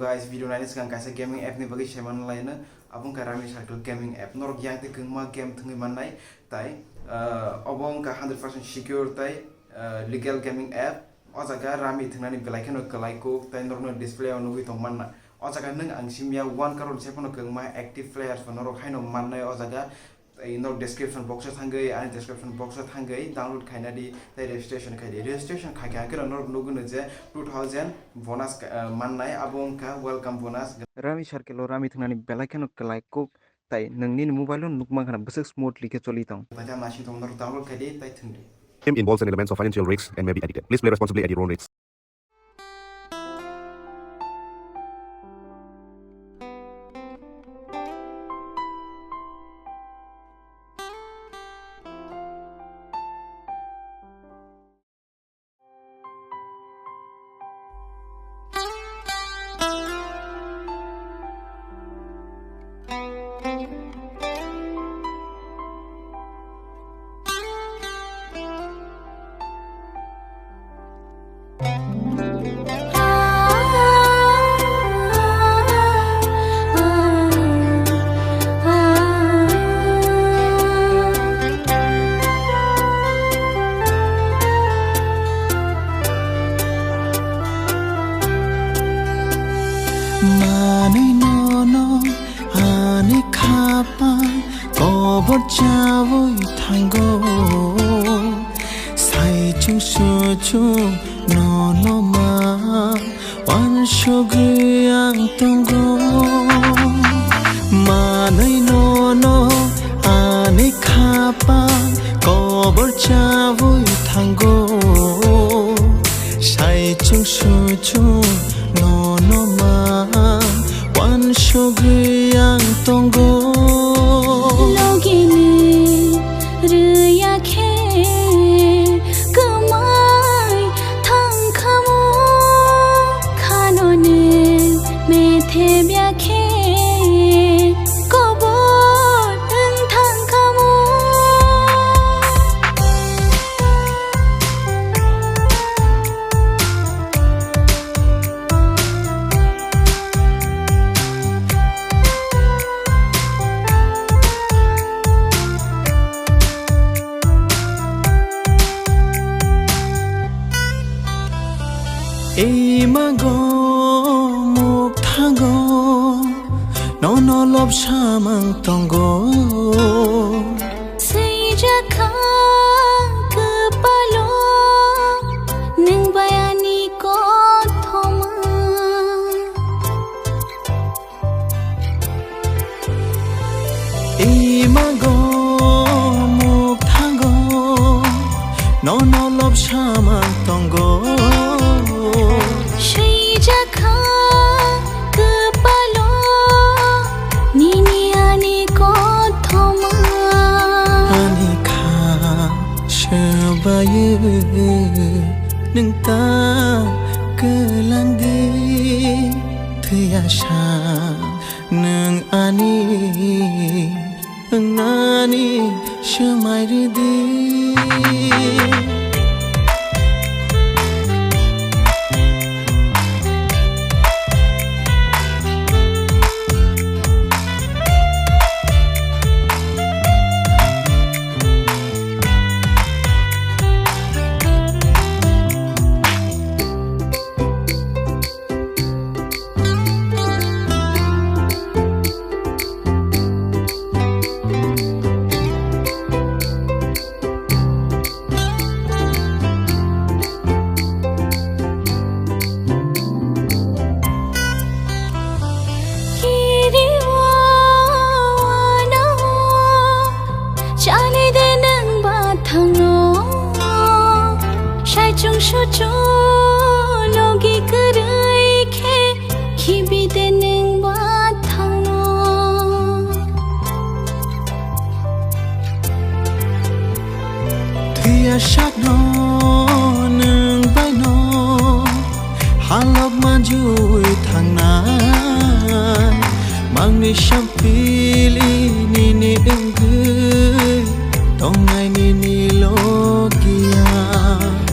guys, video nani sekarang kaisa gaming app ni bagi shaman lain na, abang karami circle gaming app. Norok yang te kengma game tengah mana tai, abang ka 100% secure tai legal gaming app. Ojaga rami tengah ni belaikan no kelaiko tai norok display ono wi tong mana. Ojaga neng angsimia 1 crore siapa no kengma active players norok hai no mana ojaga. Norok description box tanggai, ane description box tanggai download kaina di registration kai kira norok nugun aja 2000 bonus manai abong ka welcome bonus rami circle rami thnani belaikan like ko tai nangni mobile nukma kana besek smoothly ke choli tong taja machine tong norok download kai di tai thungdi. Game involves an elements of financial risks and may be addictive. Please play responsibly at your own risks.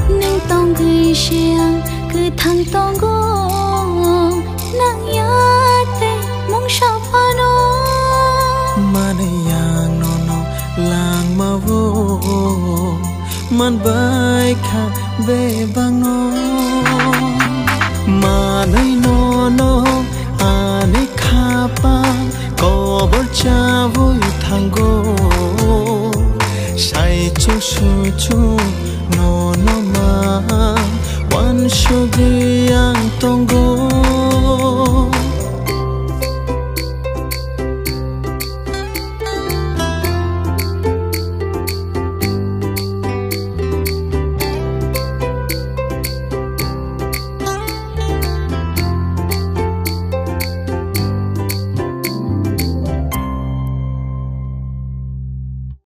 Nang tong gui siang cứ thang tong go nang ya man bai kha be bang no manai no ane khapa kobor chavoi thango sai chu chu no ma wan shugiyang tongo